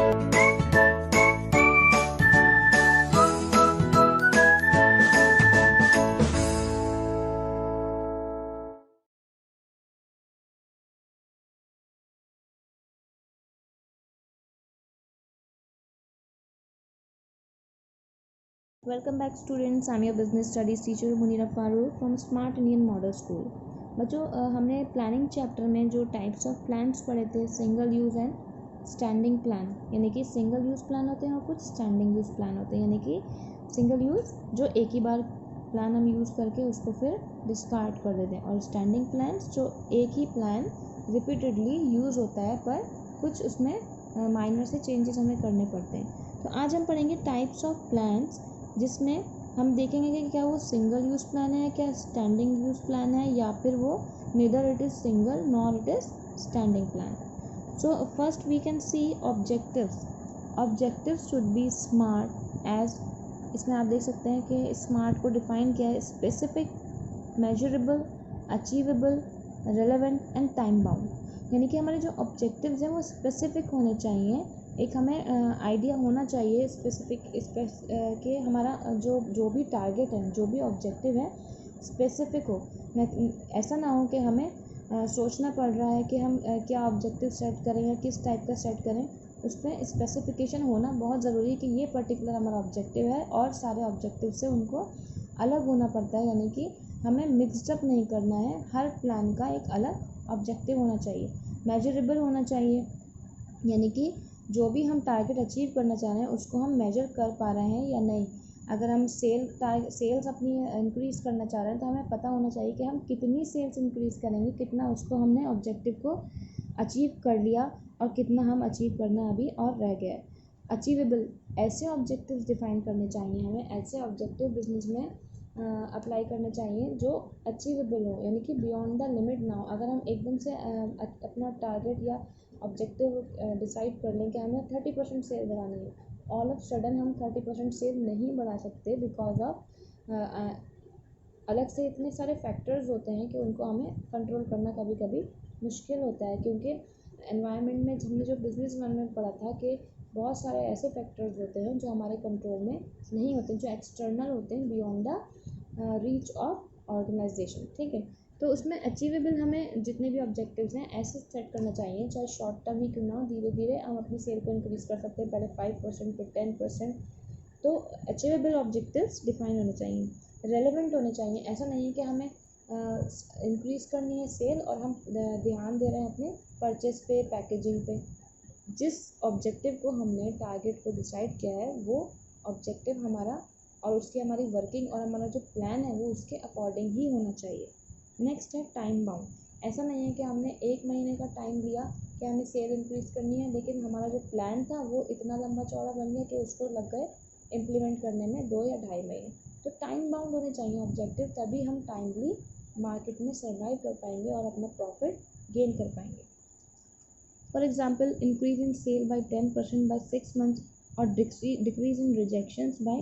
Welcome back students, I am your business studies teacher Munira Farooq from smart Indian model school. बच्चों, हमने planning chapter में जो types of plans पढ़े थे, single use and standing plan, यानी कि सिंगल यूज़ प्लान होते हैं और कुछ स्टैंडिंग यूज़ प्लान होते हैं। यानी कि सिंगल यूज़ जो एक ही बार प्लान हम यूज़ करके उसको फिर डिस्कार्ड कर देते हैं, और स्टैंडिंग प्लान्स जो एक ही प्लान रिपीटेडली यूज़ होता है पर कुछ उसमें माइनर से चेंजेस हमें करने पड़ते हैं। तो आज हम पढ़ेंगे टाइप्स ऑफ प्लान्स, जिसमें हम देखेंगे कि क्या वो सिंगल यूज़ प्लान है, क्या स्टैंडिंग यूज़ प्लान है, या फिर वो neither it is single nor it is standing plan. So first we can see objectives. Objectives should be smart as, इसमें आप देख सकते हैं कि स्मार्ट को डिफाइन किया है, specific, measurable, achievable, relevant and time bound. यानी कि हमारे जो ऑब्जेक्टिव्स हैं वो स्पेसिफिक होने चाहिए, एक हमें आइडिया होना चाहिए स्पेसिफिक कि हमारा जो भी टारगेट है, जो भी ऑब्जेक्टिव है, स्पेसिफिक हो। ऐसा ना हो कि हमें सोचना पड़ रहा है कि हम क्या ऑब्जेक्टिव सेट करें या किस टाइप का सेट करें। उसमें स्पेसिफिकेशन होना बहुत ज़रूरी है कि ये पर्टिकुलर हमारा ऑब्जेक्टिव है और सारे ऑब्जेक्टिव से उनको अलग होना पड़ता है। यानी कि हमें मिक्सअप नहीं करना है, हर प्लान का एक अलग ऑब्जेक्टिव होना चाहिए। मेजरेबल होना चाहिए, यानी कि जो भी हम टारगेट अचीव करना चाह रहे हैं उसको हम मेजर कर पा रहे हैं या नहीं। अगर हम सेल्स अपनी इंक्रीज़ करना चाह रहे हैं तो हमें पता होना चाहिए कि हम कितनी सेल्स इंक्रीज़ करेंगे, कितना उसको हमने ऑब्जेक्टिव को अचीव कर लिया और कितना हम अचीव करना अभी और रह गया है। अचीवेबल, ऐसे ऑब्जेक्टिव्स डिफाइन करने चाहिए हमें, ऐसे ऑब्जेक्टिव बिजनेस में अप्लाई करने चाहिए जो अचीवेबल हो, यानी कि बियॉन्ड द लिमिट ना हो। अगर हम एकदम से अपना टारगेट या ऑब्जेक्टिव डिसाइड कर लें कि हमें 30% सेल बढ़ानी है, ऑल ऑफ सडन हम 30% सेल नहीं बढ़ा सकते, बिकॉज ऑफ अलग से इतने सारे फैक्टर्स होते हैं कि उनको हमें कंट्रोल करना कभी कभी मुश्किल होता है। क्योंकि एनवायरनमेंट में हमने जो बिजनेस में पढ़ा था कि बहुत सारे ऐसे फैक्टर्स होते हैं जो हमारे कंट्रोल में नहीं होते, जो एक्सटर्नल होते हैं, beyond the reach of organisation. ठीक है, तो उसमें अचीवेबल हमें जितने भी ऑब्जेक्टिव्स हैं ऐसे सेट करना चाहिए, चाहे शॉर्ट टर्म ही क्यों ना हो, धीरे धीरे हम अपनी सेल को इंक्रीज़ कर सकते हैं, पहले 5% फिर 10%। तो अचीवेबल ऑब्जेक्टिव्स डिफाइन होने चाहिए, रेलेवेंट होने चाहिए। ऐसा नहीं है कि हमें इंक्रीज़ करनी है सेल और हम ध्यान दे रहे हैं अपने परचेस पे, पैकेजिंग पे। जिस ऑब्जेक्टिव को हमने टारगेट को डिसाइड किया है वो ऑब्जेक्टिव हमारा और उसकी हमारी वर्किंग और हमारा जो प्लान है वो उसके अकॉर्डिंग ही होना चाहिए। नेक्स्ट है टाइम बाउंड। ऐसा नहीं है कि हमने 1 महीने का टाइम लिया कि हमें सेल इंक्रीज़ करनी है, लेकिन हमारा जो प्लान था वो इतना लंबा चौड़ा बन गया कि उसको लग गए इम्प्लीमेंट करने में 2 या ढाई महीने। तो टाइम बाउंड होने चाहिए ऑब्जेक्टिव, तभी हम टाइमली मार्केट में सर्वाइव कर पाएंगे और अपना प्रॉफिट गेन कर पाएंगे। For example, increase in sale by 10% by 6 months और decrease in rejections by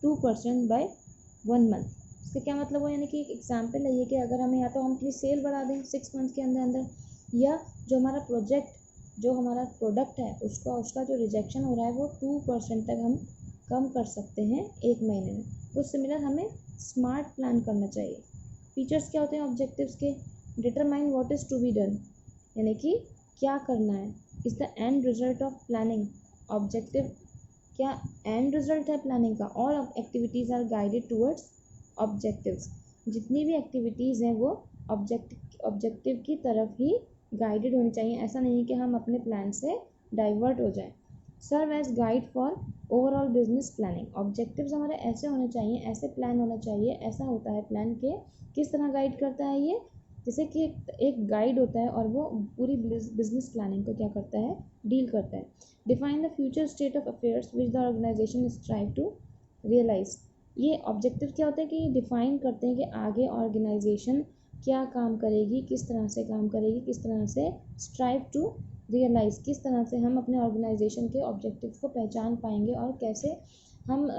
2% by 1 month. इसका क्या मतलब हो, यानी कि एक एग्जाम्पल है ये कि अगर हमें या तो हम अपनी सेल बढ़ा दें 6 मंथ्स के अंदर अंदर, या जो हमारा प्रोडक्ट है उसका जो रिजेक्शन हो रहा है वो 2% तक हम कम कर सकते हैं 1 महीने में। तो सिमिलर हमें स्मार्ट प्लान करना चाहिए। फीचर्स क्या होते हैं ऑब्जेक्टिव्स के? Determine what is to be done, यानी कि क्या करना है, is the end result of planning. Objective क्या एंड रिजल्ट है प्लानिंग का? All activities are guided towards objectives. जितनी भी एक्टिविटीज़ हैं वो ऑब्जेक्टिव की तरफ ही गाइडेड होनी चाहिए। ऐसा नहीं है कि हम अपने प्लान से डाइवर्ट हो जाएं। Serve as guide for overall business planning. Objectives हमारे ऐसे होने चाहिए, ऐसे प्लान होना चाहिए। ऐसा होता है प्लान के किस तरह गाइड करता है ये, जैसे कि एक गाइड होता है और वो पूरी बिजनेस प्लानिंग को क्या करता है, डील करता है। Define the future state of affairs which the organisation strive to realise. ये ऑब्जेक्टिव क्या होता है कि डिफाइन करते हैं कि आगे ऑर्गेनाइजेशन क्या काम करेगी, किस तरह से काम करेगी, किस तरह से स्ट्राइव टू रियलाइज़, किस तरह से हम अपने ऑर्गेनाइजेशन के ऑब्जेक्टिव्स को पहचान पाएंगे और कैसे हम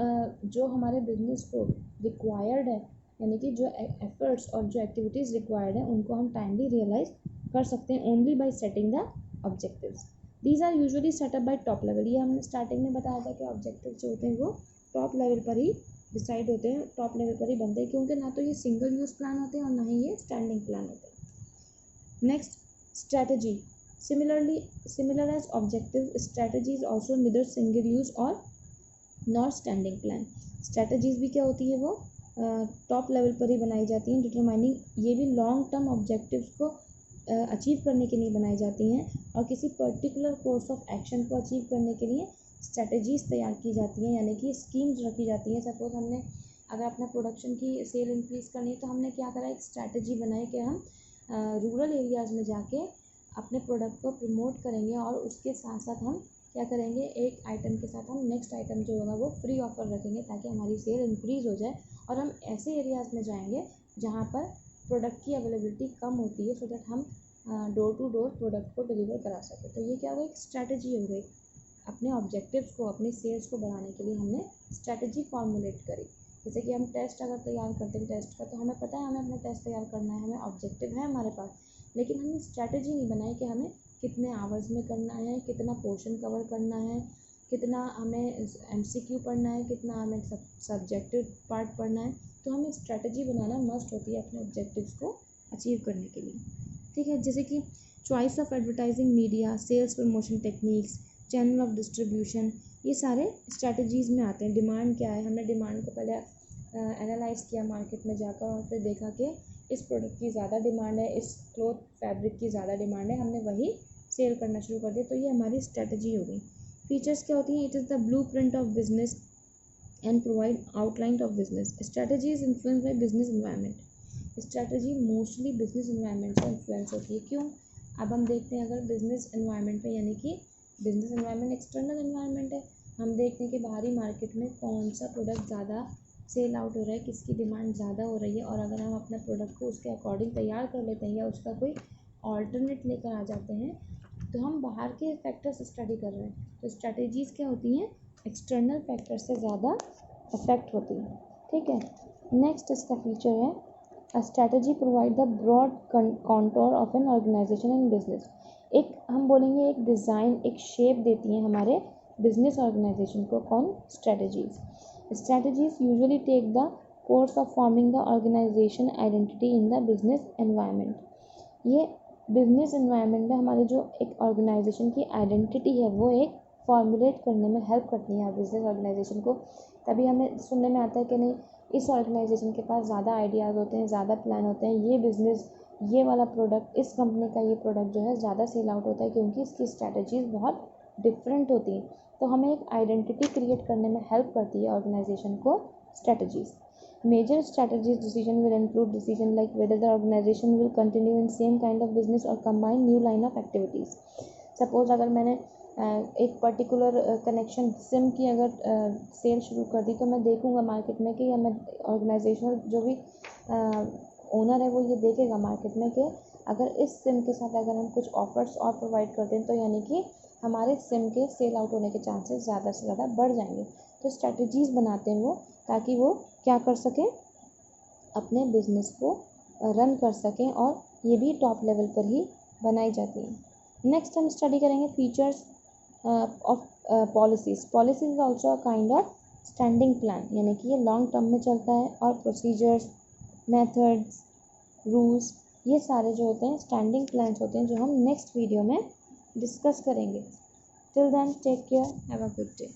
जो हमारे बिजनेस को रिक्वायर्ड है, यानी कि जो एफर्ट्स और जो एक्टिविटीज़ रिक्वायर्ड है उनको हम टाइमली रियलाइज़ कर सकते हैं only by setting the objectives. These are usually setup by top level. ये हमने स्टार्टिंग में बताया था कि ऑब्जेक्टिव जो होते हैं वो टॉप लेवल पर ही डिसाइड होते हैं, टॉप लेवल पर ही बनते हैं, क्योंकि ना तो ये सिंगल यूज़ प्लान होते हैं और ना ही ये स्टैंडिंग प्लान होते हैं। Next, strategy. Similar as objective, strategy is also neither single use और नॉट स्टैंडिंग प्लान। स्ट्रैटेजीज भी क्या होती है, वो टॉप लेवल पर ही बनाई जाती हैं, डिटरमाइनिंग। ये भी लॉन्ग टर्म ऑब्जेक्टिव्स को अचीव करने के लिए बनाई जाती हैं, और किसी पर्टिकुलर कोर्स ऑफ एक्शन को अचीव करने के लिए स्ट्रैटेजीज तैयार की जाती हैं, यानी कि स्कीम्स रखी जाती हैं। सपोज हमने अगर अपना प्रोडक्शन की सेल इंक्रीज़ करनी है तो हमने क्या करा, एक स्ट्रैटेजी बनाई कि हम रूरल एरियाज़ में जाके अपने प्रोडक्ट को प्रमोट करेंगे, और उसके साथ साथ हम क्या करेंगे, एक आइटम के साथ हम नेक्स्ट आइटम जो होगा वो फ्री ऑफर रखेंगे, ताकि हमारी सेल इंक्रीज़ हो जाए। और हम ऐसे एरियाज़ में जाएंगे जहाँ पर प्रोडक्ट की अवेलेबिलिटी कम होती है, सो दैट हम डोर टू डोर प्रोडक्ट को डिलीवर करा सकें। तो ये क्या हुआ, एक स्ट्रैटेजी हो गई। अपने ऑब्जेक्टिव्स को, अपनी सेल्स को बढ़ाने के लिए हमने स्ट्रैटेजी फॉर्मुलेट करी। जैसे कि हम टेस्ट अगर तैयार करते हैं टेस्ट का, तो हमें पता है हमें अपना टेस्ट तैयार करना है, हमें ऑब्जेक्टिव है हमारे पास, लेकिन हमने स्ट्रैटेजी नहीं बनाई कि हमें कितने आवर्स में करना है, कितना पोर्शन कवर करना है, कितना हमें MCQ पढ़ना है, कितना हमें सब्जेक्टिव पार्ट पढ़ना है। तो हमें स्ट्रैटेजी बनाना मस्ट होती है अपने ऑब्जेक्टिव्स को अचीव करने के लिए, ठीक है। जैसे कि choice of advertising media, sales promotion techniques, channel of distribution, ये सारे स्ट्रैटेजीज़ में आते हैं। डिमांड क्या है, हमने डिमांड को पहले एनालाइज़ किया मार्केट में जाकर, और फिर देखा कि इस प्रोडक्ट की ज़्यादा डिमांड है, इस क्लॉथ फैब्रिक की ज़्यादा डिमांड है, हमने वही सेल करना शुरू कर दिया। तो ये हमारी स्ट्रैटेजी हो गई। फीचर्स क्या होती हैं, it is the blueprint of business and provide outline of business. Strategy is influence by business environment. Strategy mostly business environment से इन्फ्लुएंस होती है। क्यों, अब हम देखते हैं अगर बिजनेस एनवायरनमेंट में, यानी कि बिजनेस एनवायरनमेंट एक्सटर्नल एनवायरनमेंट है, हम देखते हैं कि बाहरी मार्केट में कौन सा प्रोडक्ट ज़्यादा सेल आउट हो रहा है, किसकी डिमांड ज़्यादा हो रही है, और अगर हम अपना प्रोडक्ट को उसके अकॉर्डिंग तैयार कर लेते हैं या उसका कोई ऑल्टरनेट लेकर आ जाते हैं, तो हम बाहर के फैक्टर्स स्टडी कर रहे हैं। तो स्ट्रैटेजीज़ क्या होती हैं, एक्सटर्नल फैक्टर से ज़्यादा अफेक्ट होती हैं, ठीक है। नेक्स्ट इसका फीचर है, a strategy provide the broad contour of an organisation and business. एक हम बोलेंगे एक डिज़ाइन, एक शेप देती हैं हमारे बिजनेस ऑर्गेनाइजेशन को। कौन, strategies. Strategies usually take the course of forming the organization identity in the business environment. ये बिजनेस एनवायरनमेंट में हमारी जो एक ऑर्गेनाइजेशन की आइडेंटिटी है वो एक फॉर्मुलेट करने में हेल्प करती है बिजनेस ऑर्गेनाइजेशन को। तभी हमें सुनने में आता है कि नहीं, इस ऑर्गेनाइजेशन के पास ज़्यादा आइडियाज़ होते हैं, ज़्यादा प्लान होते हैं, ये बिज़नेस, ये वाला प्रोडक्ट, इस कंपनी का ये प्रोडक्ट जो है ज़्यादा सेल आउट होता है, क्योंकि इसकी स्ट्रैटेजीज़ बहुत डिफरेंट होती हैं। तो हमें एक आइडेंटिटी क्रिएट करने में हेल्प करती है ऑर्गेनाइजेशन को strategies. Major strategies decision will include decision like whether the organisation will continue in same kind of business और combine new line of activities. Suppose अगर मैंने एक पर्टिकुलर कनेक्शन सिम की अगर सेल शुरू कर दी, तो मैं देखूंगा मार्केट में कि, या मैं ऑर्गेनाइजेशनल जो भी ओनर है वो ये देखेगा मार्केट में कि अगर इस सिम के साथ अगर हम कुछ ऑफर्स और प्रोवाइड करते हैं, तो यानी कि हमारे सिम के सेल आउट होने के चांसेस ज़्यादा से ज़्यादा बढ़ जाएंगे। तो स्ट्रैटेजीज़ बनाते हैं वो, ताकि वो क्या कर सकें, अपने बिजनेस को रन कर सकें, और ये भी टॉप लेवल पर ही बनाई जाती हैं। नेक्स्ट हम स्टडी करेंगे features of policies. Policies is also a kind of standing plan, यानी कि ये लॉन्ग टर्म में चलता है, और प्रोसीजर्स, मेथड्स, रूल्स, ये सारे जो होते हैं स्टैंडिंग प्लान्स होते हैं, जो हम नेक्स्ट वीडियो में डिस्कस करेंगे। Till then take care, have a good day.